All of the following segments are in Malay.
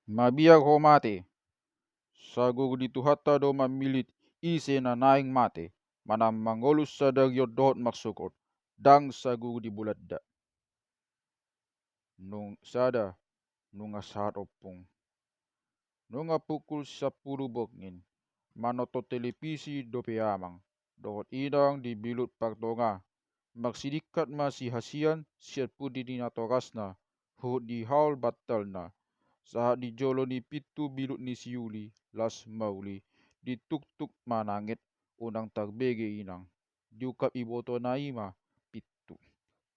Mabiag ho mate, sago dito hatta do mamilit ise na naing mate, manang mangolus sa dagyod dohot maksukot, dang sago di buladda. Nung sada, nung asahat opong. Nung pukul 10 bokngin, manoto televisi do peamang, dohot inang di bilut pagtonga, magsidikat ma si hasian siat pudi di natoras na, huhut di haul batal na, saat di jolo ni pitu bilut ni siuli, las mauli, di tuk-tuk manangit, unang tagbege inang, diukap iboto na ima, pitu.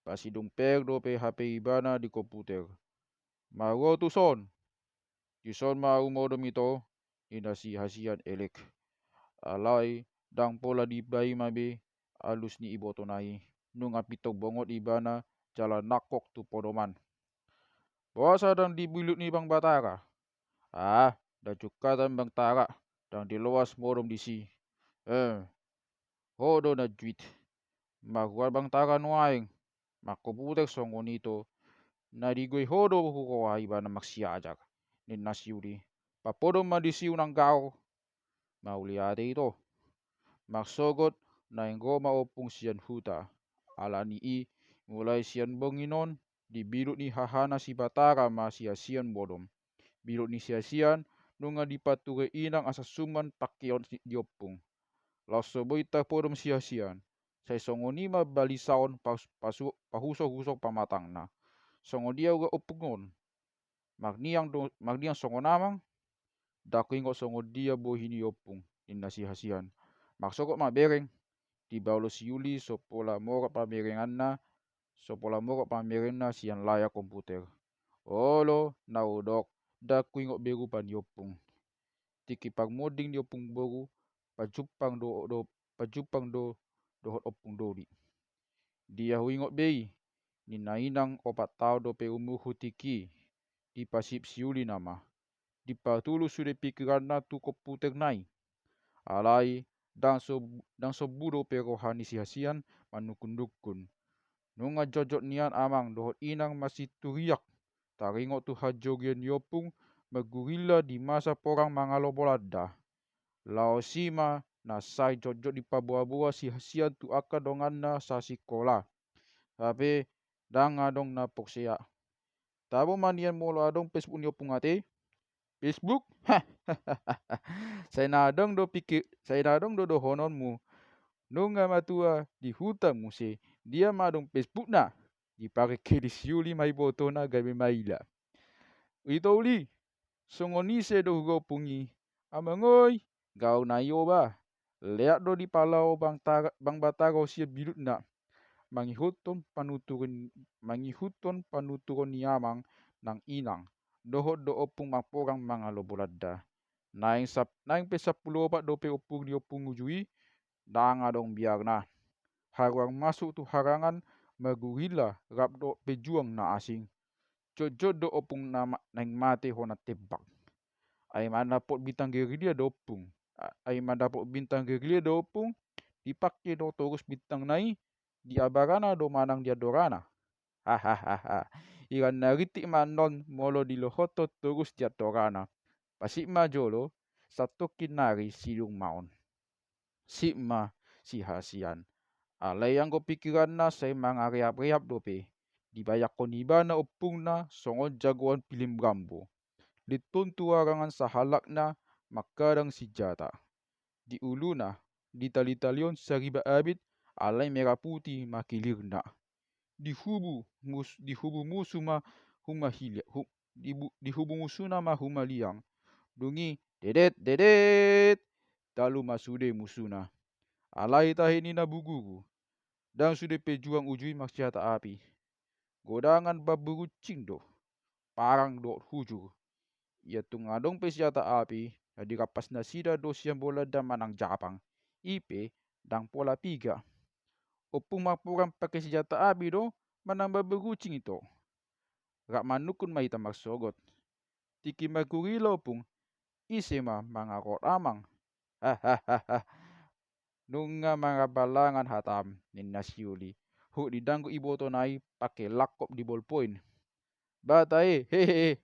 Pasidong peg do pe HP ibana di komputer. Mago tu son, kison ma umodom ito, ina si hasian elek. Alay, dang pola di bayi mabe, alus ni iboto nai, nung apitok bongot ibana, jalan nakok tu podoman. Puasa dan di bilut ni bang batara. Dan cukatan bang tara, dan di luas modom di si. Hodo na juit. Makuat bang tara nuaing, makoputek songon ito, na digoi hodo hukawa ibana maksiajak, ni nasiudi. Papodom madisiu ng gao, mauliate ito. Maksogot na goma opung sian huta. Ala ni mulai sian bonginon, di bilut ni hahana si batara ma sian bodom. Bilut ni sian nunga dipature inang asasuman pakion diopung. Laso boita podom sian. Say songonima balisaon pahusok-husok pamatang na. Songo dia uga opungon. Magniang songonamang, dako ingo songo dia bohini opung, inasi hasian. Maksokot mabereng, di baulo siuli sopola mora pamerenganna, sopola mora pamerenna sian laya komputer. Olo, naudok, dako ingo beru paniopung. Tiki pagmoding di opung boru, pajupang do dohot opung dori. Dia huingot bei, ninainang 4 tao do pe umuhu tiki, di pasip siuli nama. Di patulu sudah pikiran na tu komputer nai. Alai, dan so budo pe rohani si hasian manukun-dukun. Nunga jojot nian amang dohot inang masih turiak. Taringok tu hajogian yopung magurila di masa porang mangalobolada. Lao sima na sai jojot di pabua-bua si hasian tu aka dongan na sa sikola. Tapi dang adong na poksea. Tabo manian molo adong Facebook ni opung ate. Facebook? Saya nadong do dohononmu. Nunga matua di hutan muse. Dia madong Facebook na. Dipakai kedis yuli mai boto na gabe maila. Ito uli. Songonise do hugo pungi. Amangoy. Gau na iyo ba. Lihat do di palau bang bataro siya bilut na. Mangihuton panuturun niamang ng inang. Dohot do opung maporang mga lobolada. Naing pe 10 do pe opung di opung ujui. Danga dong biar na. Haruang masuk tu harangan magurila rap do pejuang na asing. Jojot do opung naing mate hona tebak. Ay man dapat bintang gerilya do opung. Dipakai do terus bintang nai. Di abarana do manang dia dorana. Hahaha. Ikan naritik manon molo di lohoto terus dia dorana. Pasik ma jolo, satu kinari silung maon. Sipma si hasian. Alay ang ko pikiran na say mga reap-reap dope. Dibayak ko niba na opung na songon jagoan pilim gambo. Litun tuwarangan sa halak na makadang si jata. Di ulu na, di tali-talion sa riba abit, alay merah putih makilir na. Di hubu musuh ma humaliang. Dungi dedet talu masude musuna. Alai tahini na buguru. Dan sudah pejuang ujui maksiata api. Godangan baburucing do. Parang do hujur. Ia tungadong pesiata api. Di kapas nasida do siang bola dan manang japang. Ipe dang pola 3. Opung mapurang pakai senjata api do. Manang baburucing itu. Rak manukun mahita maksogot. Tiki magurilo pung. Isema mangakot amang. Hahaha. Nunga mga balangan hatam ni nasiuli. Hu di danggu iboto nai pakai lakop di ballpoint. Bata hehehe.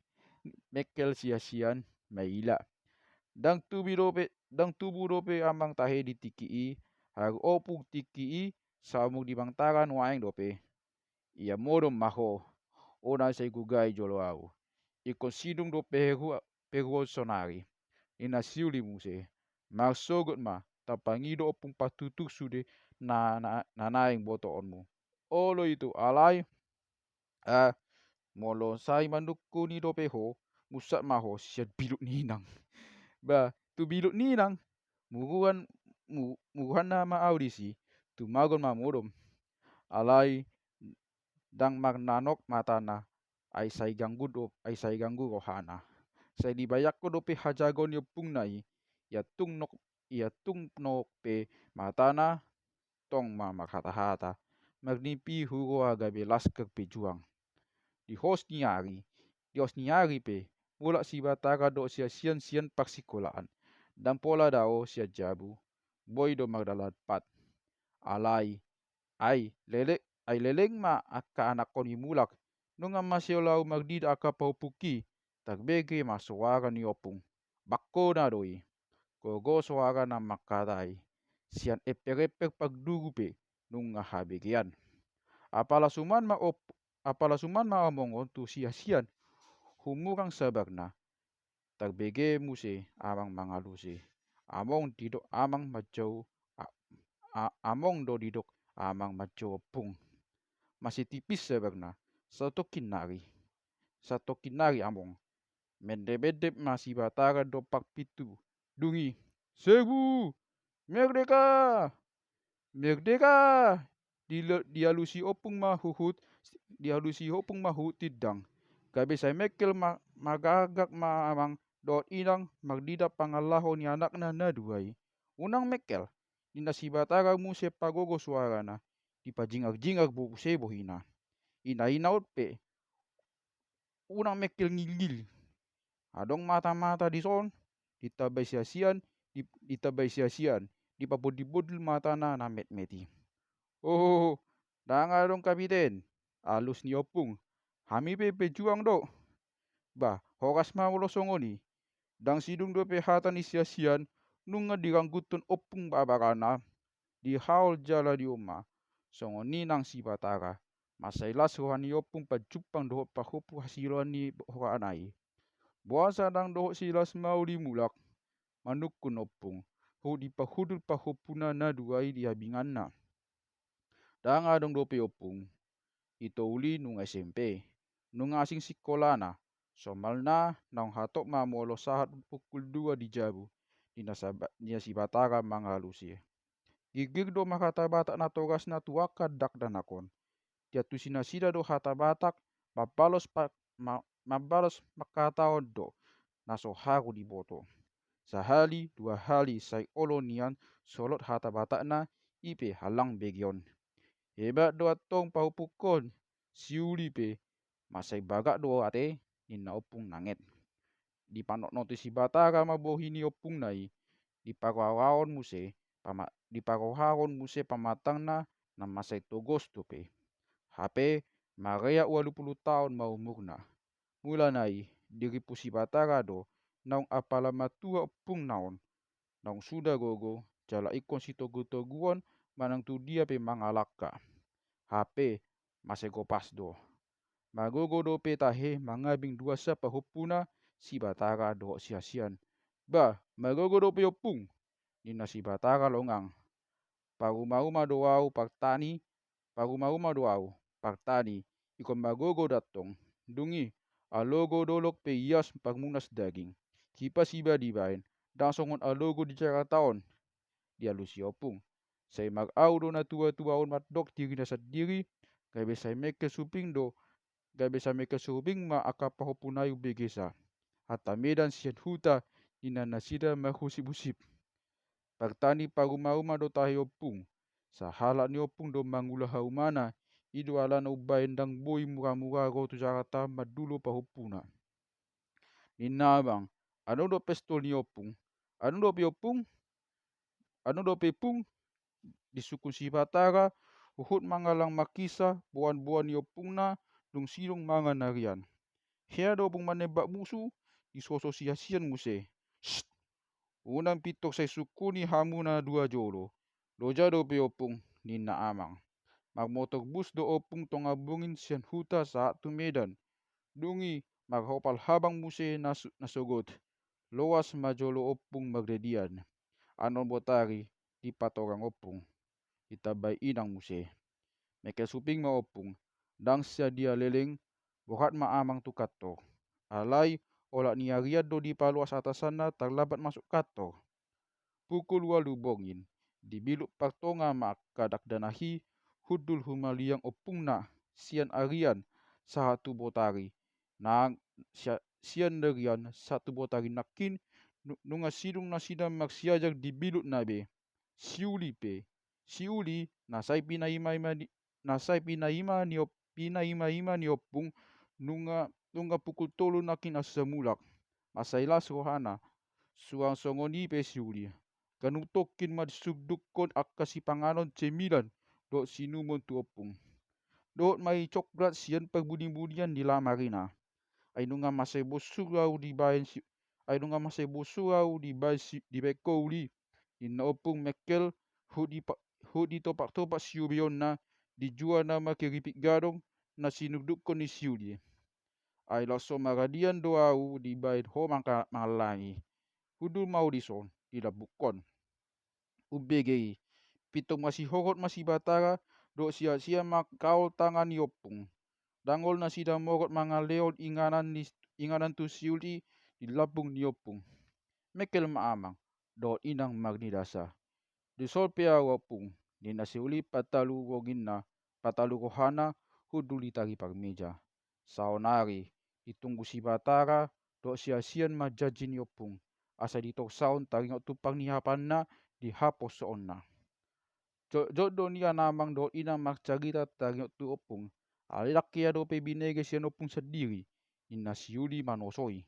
mekel sia-sian maila. Dang tubuh dope amang tahe ditikii, haru opung tikii samung di bangtaran waeng dope. Ia modom maho, ona say gugai jolo au. Ikon sidung do peruo sonari. Ina siuli muse. Marsogot ma, tapangido opung patutuk sude na naing boto onmu. Olo itu alai, molo sai manduku ni dope ho, musat maho siat bilut ninang. Ba, tu bilut ninang, muruhan nama audisi, tu magon mamodom. Alai, dang magnanok matana, ai sai ganggu rohana. Sai dibayak ko dope hajagon yo pung nai, ia tung nok pe matana, tong mamak hata-hata. Magnipi huro agabe laskar pejuang. Di hos ni hari pe, mulak si batara do sian paksikolaan. Dan pola dao sia jabu, boy do magdalat pat. Alai, ai leleng ma aka anak koni mulak, nunga masih lau magdid aka paupuki, tak bege ma suara ni opung. Bakko na doi, kogo suara na makatai, sian eper-eper pagdugu pe, nunga habegean. Apala suman ma omongon tu sia-sian, humurang sabakna, tak bege muse amang mangaluse. Among didok amang macau opung. Masih tipis sabakna, satu kinari among. Mendep-mendep masih batara dopak pitu. Dungi, Serbu, Merdeka! Merdeka! Dialusi opung mahut tidang. Gabe sai mekel magagak ma amang dot inang magdida pangallaho ni anakna na duai. Unang mekel, nina si batara muse pagogo suarana, dipajingak-jingak buse bohina. Ina-inaut pe, unang mekel ngil-ngil. Adong mata-mata di son, ditabai sia-sian, dipabodil-bodil matana na met-meti. Oh, danga dong kapiten, alus ni opung. Hami pe pejuang do. Bah, horas ma ulo songoni. Dang sidung do pe hata ni sia-sian, nunga dirangguton opung babarana. Di haul jala di oma. Songoni nang si batara. Masailas rohani opung pajupang dohot pahupu hasiloan ni hora anai. Buasa dang dohot silas mau di mulak. Manukun opung. Ho di pahudul pahupuna na duai di habinganna. Dang adong dope opung. Ito uli nung SMP. Nung asing sekolana. Somalna nang hatok mamolo sahat pukul 2 di jabu. Dia si batara mangalusi. Gigir do makata batak na togas na tuaka dak danakon. Dia tu sinasida do hata batak mabalos makataon do. Naso haru di boto. Sehali, 2 hali sai olo nian solot hata batak na ipe halang begion. Hebat do atong pahupukon, siuli pe, masai bagak do ate, nina opung nanget. Di panok noti si batara mabohini opung nai, di paruharon muse pamatang na masai togos do pe. HP, marea 20 tahun mau umurna. Mula nai, diripu si batara do, naung apala matua opung naon. Naung sudah gogo, jala ikon si togu-toguan, manang tu dia pe mangalaka. HP masih gopas do. Magogo do pe tahe mangabing 2 sa pahupuna si batara do sia-sian. Bah, magogo do pe opung. Nina si batara longang. Paruma-uma do au partani. Ikon magogo datong. Dungi, alogo dolok pe ias pangmunas daging. Kipas iba dibain. Dan songon alogo di taon. Dia lusi opung. Sai mag-au do na tua-tua on matdok diri na diri, gabe sai meke suping ma aka pahopunayu begesa. Hata medan sian huta ina nasida mahusip-husip. Partani paruma-uma do tahi opung. Sahala ni opung do mangula haumana, ido ala na ubain dang boy murah-murah go tu Jakarta madulo pahopuna. Nina bang, ano do pestol ni opung? Ano do pe pung? Di suku si batara, uhut mangalang makisa, buan-buan ni opungna, dung silong mangan narian. Hea do pung manebak musuh di sososiasian muse. Shh, unang pitok say sukuni hamu na dua jolo. Doja do pe opung nina amang. Magmotok bus do opung tongabungin sian huta saat tu medan. Dungi maghopal habang muse nasugot. Loas majolo opung magdedian. Anon botari di patorang opung. Itabay inang muse. Meke suping ma opung. Dang sia dia leleng. Bohat maamang tu kato. Alai olak niariad do di paluas atas sana terlambat masuk kato. Pukul 8 bongin. Dibiluk partonga kadak danahi. Hudul humaliang opungna. Sian arian. Satu botari. Nang sian derian satu botari nakin. Nunga sidung na sidang maksiajak dibiluk nabe. Siuli pe. Siuli nasai pinaima ni opung. Nunga pukul tolu nakin asamulak. Masailas rohana. Suang songoni pe siuli. Kanutokin madsugdukon akasi panganon cemilan. Dok sinumon tu opung. Dok mai coklat sian perbudi-budian di lamarina. Ay nunga masay bosurau di bayan ay nunga masay bosurau di bayan kouli. Ina opung mekel hudi topak-topak siubion na dijual nama keripik gadong na sinudukon ni siuli. Ay laso maradian doau di bayan ho mangalangi. Hudul mau dison dilabukon. Ubegei pitong masih horot masih batara dok sia-sia makau tangan ni opung. Dangol na sidang morot mangaleon inganan tu siuli di labung ni opung. Mekel maamang dok inang magnidasa. Disol pea opung ni nasiuli patalu rohana huduli tari parmeja. Saonari ditunggu si batara dok sia-sian majaji ni opung. Asa ditok saun taringok tupang ni hapanna dihapos soonna. Jodoh ni anamang do inang makcarita taringok tu opung. Alak kia do pe binege sian opung sendiri. Inna siuli manosoi.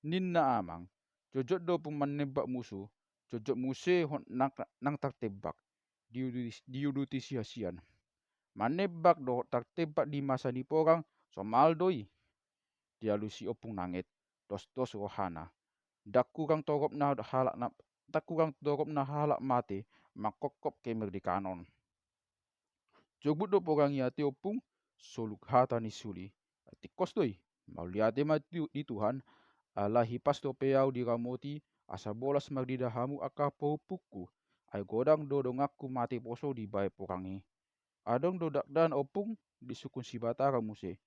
Ninna amang. Jojot do pun menembak musuh. Jojot muse nang tertembak. Diuduti sia-sian. Manebak do tertembak di masa di porang. Somaldoi. Dialusi opung nanget. Dos rohana. Dak kurang torop na halak mate. Makokop kemerdekanon. Jobut do porang iate opung. Soluk hata ni suli. Tikos doi. Mauliate mati di Tuhan. Ala hipas do peau di ramoti. Asa bolas magdidahamu akapo puku. Ay godang do ngaku mati poso di bae porangi. Adong do dakdan opung. Di sukun si batara muse.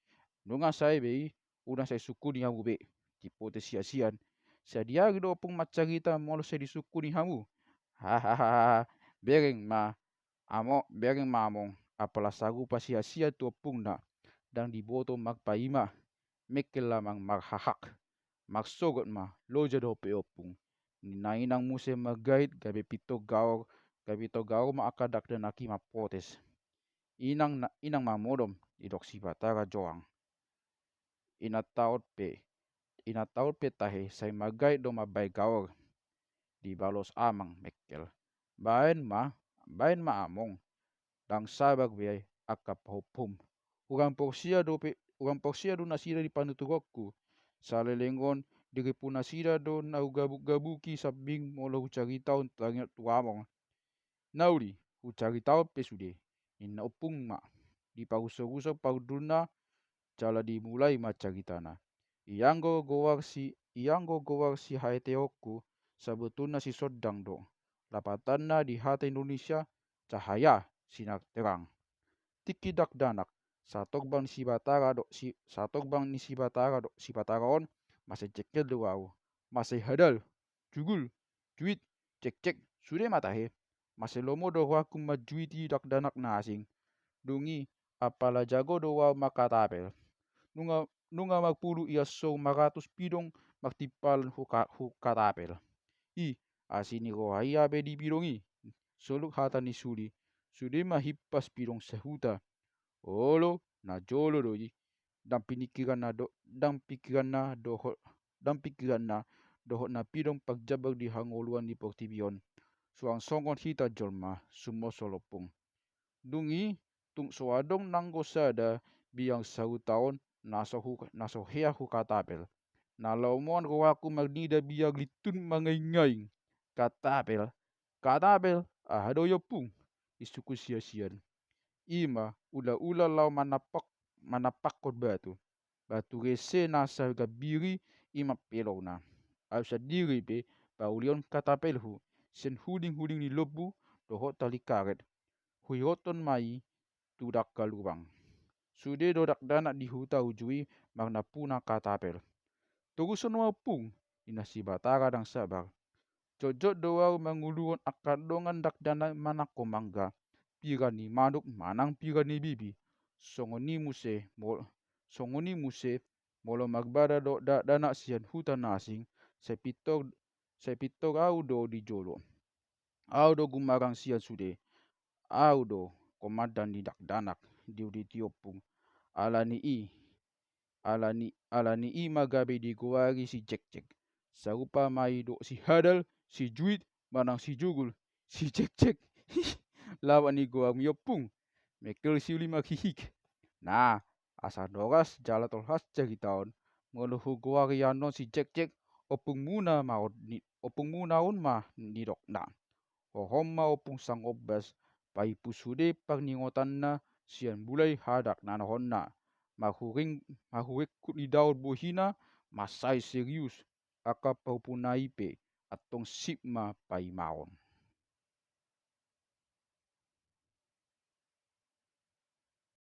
Nunga say bei. Unang say suku ni hamu be. Tipote sia-sian. Sadiari do opung macarita molos say di suku ni hamu. Hahaha. Bereng among. Apalah sagu sia-sia tu opung na. Dan diboto magpaima. Mekel lamang maghahak. Magsogot ma loja do pe opung. Ninainang muse magait gabe pito gaor maakadak dan aki mapotes. Inang mamodom idok si batara joang. Inataut pe tahe say magait do mabay gaor. Di balos amang mekel. Bain ma among. Dang sabag be akapahupum. Urang porsia do nasira di panutugokku. Salelengon diri pun nasira do na gabuk-gabuki sabing molo hucari taon tangit tuamong. Nauli hucari taon pesude. Inna opung ma. Di paruso-ruso paudulna jala dimulai macaritana. Ianggo gowar si haeteokku sebetulnya si sodang do. Lapatanna di hati Indonesia cahaya sinar terang. Tikidak danak satogbang ni si batara on masih cekel doau. Masih hadal jugul juit cek sudah matahe. Masih lomo do waku majuiti dak danak na asing. Dungi apala jago do wau makatapel. Nunga magpulu ia so 100 pidong maktipal hukatapel. Asini rohaya be di pidongi. Soluk hata ni suli. Sudah mahipas pidong sehuta. Olo na jolo doi. Dan pikiran na dohot na pidong pagjabag di hangoluan di portibion. Suang songon hita jolma sumo solopung. Dungi tung soadong nanggo sada biang 1 tahun nasohea hu katapel. Nalaumuan ko aku magnida biag litun mangaingaing. Katapel, ahado yopung. Isuku sia-sian. Ima, ula-ula lau manapakot batu. Batu rese nasa gabiri ima pelou na. Ausa diri pe, paulion katapelhu. Sen huding-huding ni lobu, dohot tali karet. Huiroton mai, tudak kalubang. Sude dodak danak di huta ujui, magna puna katapel. Tuguson wapung, inasi batara dang sabar. Jojot doau manguluon akadongan dak dana manako mangga. Pirani manuk manang pirani bibi. Songoni muse molo magbada do dana sian hutan asing. Sepitok au do di jolo. Au do gumarang sian sude. Au do komandan di dak danak di tiopung. Alani i magabe di goari si cek-cek. Sarupa mai do si hadal, si juit, manang si jugul, si cek-cek. Lawan ni goa miopung. Mekel si ulima hihik. Nah, asa doras jala tolhas ceritaon. Meluhu goari anon si cek-cek. Opung muna on ma nidok na. Hohoma opung sang obas. Pai pusude pagningotan na sian bulai hadak nanohon na. Mahurek ni daud bohina masai serius aka paupunai pe atong sipma pai maon.